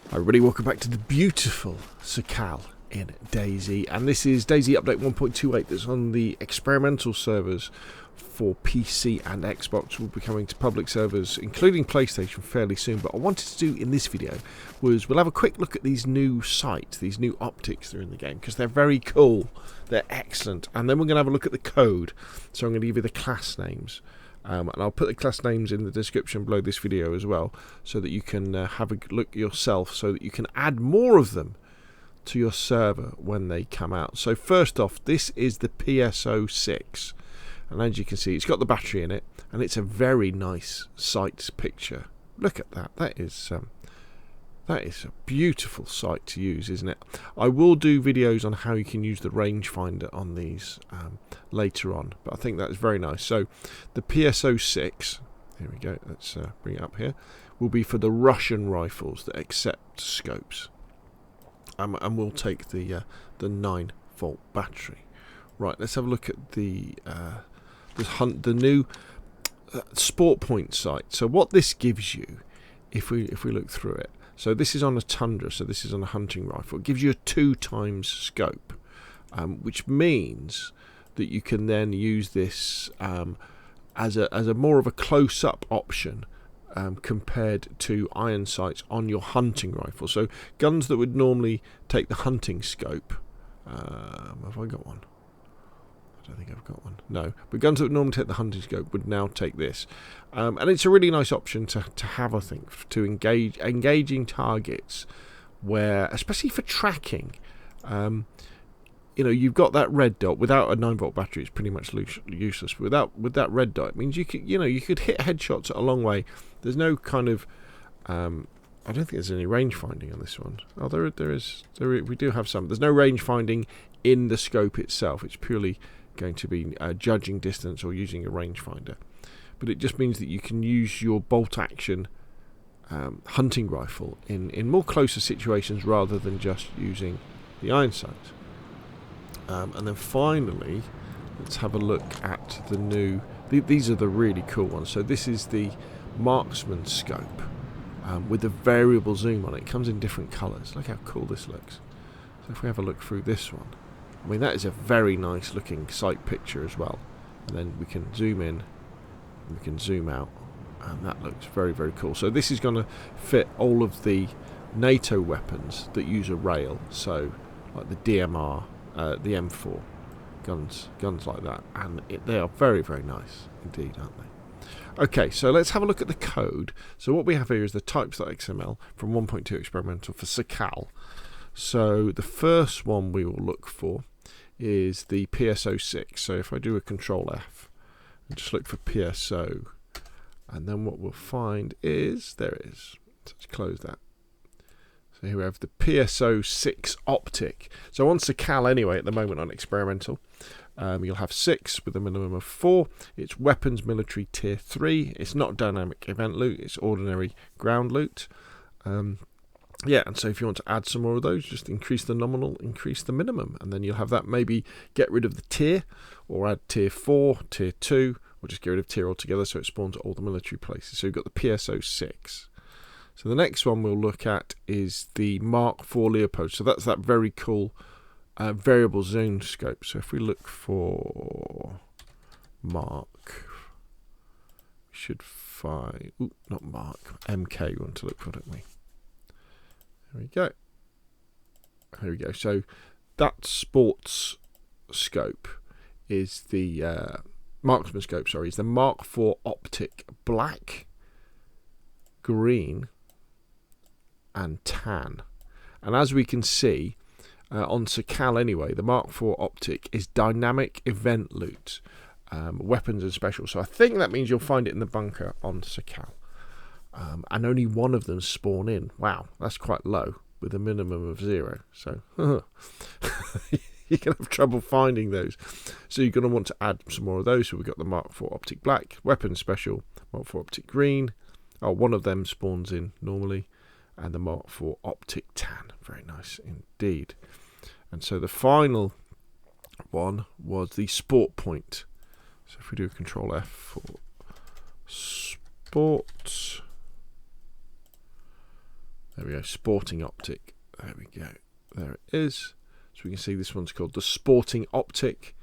Hi everybody, welcome back to the beautiful Sakal in DayZ, and this is DayZ update 1.28 that's on the experimental servers for PC and Xbox. Will be coming to public servers, including PlayStation, fairly soon. But I wanted to do in this video was we'll have a quick look at these new sights, these new optics that are in the game, because they're very cool, they're excellent, and then we're going to have a look at the code. So I'm going to give you the class names. And I'll put the class names in the description below this video as well, so that you can have a look yourself, so that you can add more of them to your server when they come out. So first off, this is the PSO-6, and as you can see, it's got the battery in it, and it's a very nice sight picture. Look at that. That is a beautiful sight to use, isn't it? I will do videos on how you can use the rangefinder on these later on, but I think that is very nice. So the PSO-6, here we go, let's bring it up here, will be for the Russian rifles that accept scopes, and we'll take the 9-volt battery. Right, let's have a look at the new Sportpoint sight. So what this gives you, if we look through it, so this is on a Tundra, so this is on a hunting rifle. It gives you a 2x scope, which means that you can then use this as a more of a close-up option compared to iron sights on your hunting rifle. So guns that would normally take the hunting scope, have I got one? I don't think I've got one. No, but guns that would normally take the hunting scope would now take this, and it's a really nice option to have, I think, to engaging targets where, especially for tracking, you know, you've got that red dot. Without a 9-volt battery, it's pretty much useless. But with that red dot, it means you could hit headshots a long way. There's no kind of I don't think there's any range finding on this one. Oh, we do have some. There's no range finding in the scope itself. It's purely going to be judging distance or using a rangefinder, but it just means that you can use your bolt action hunting rifle in more closer situations rather than just using the iron sight. And then finally, let's have a look at the new, these are the really cool ones. So this is the Marksman scope with the variable zoom on it. It comes in different colours. Look how cool this looks. So if we have a look through this one, I mean, that is a very nice looking sight picture as well. And then we can zoom in, and we can zoom out, and that looks very, very cool. So this is going to fit all of the NATO weapons that use a rail. So like the DMR, the M4 guns like that, and they are very, very nice indeed, aren't they? Okay, so let's have a look at the code. So what we have here is the types.xml from 1.2 experimental for Sakal. So the first one we will look for is the PSO-6. So if I do a Control F and just look for PSO, and then what we'll find is, there it is. So let's close that. So here we have the PSO-6 optic. So on Sakal anyway, at the moment on experimental, you'll have 6 with a minimum of 4. It's weapons military tier 3. It's not dynamic event loot. It's ordinary ground loot. Yeah, and so if you want to add some more of those, just increase the nominal, increase the minimum, and then you'll have that. Maybe get rid of the tier, or add tier 4, tier 2, or just get rid of tier altogether so it spawns at all the military places. So you've got the PSO-6. So the next one we'll look at is the Mark IV Leupold. So that's that very cool variable zoom scope. So if we look for Mark, we should find, not Mark, MK we want to look for, don't we? There we go. Here we go. So that sports scope is the Marksman scope, sorry, is the Mark IV optic black, green, and tan. And as we can see on Sakal anyway, the Mark IV optic is dynamic event loot, weapons and special. So I think that means you'll find it in the bunker on Sakal. And only one of them spawn in. Wow, that's quite low with a minimum of 0. So you're going to have trouble finding those. So you're going to want to add some more of those. So we've got the Mark IV optic black, weapon special, Mark IV optic green. Oh, one of them spawns in normally. And the Mark IV optic tan. Very nice indeed. And so the final one was the Sportpoint. So if we do a Control F for sport, There we go, SportingOptic. There we go. There it is. So we can see this one's called the SportingOptic.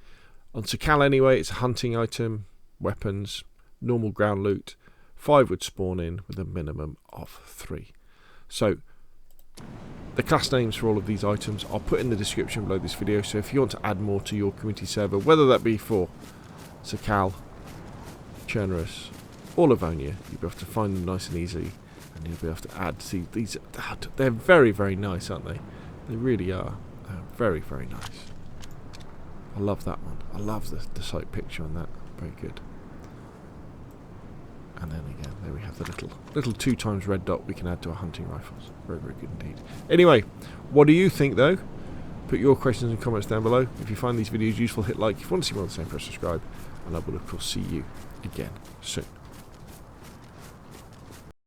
On Sakal anyway, it's a hunting item, weapons, normal ground loot. 5 would spawn in with a minimum of 3. So the class names for all of these items I'll put in the description below this video, so if you want to add more to your community server, whether that be for Sakal, Chernarus or Livonia, you'll be able to find them nice and easily, and you'll be able to add. See, these, they're very, very nice, aren't they? They really are. Very, very nice. I love that one. I love the sight picture on that. Very good. And then again, there we have the little 2 times red dot we can add to our hunting rifles. Very, very good indeed. Anyway, what do you think though? Put your questions and comments down below. If you find these videos useful, hit like. If you want to see more of the same, press subscribe. And I will of course see you again soon.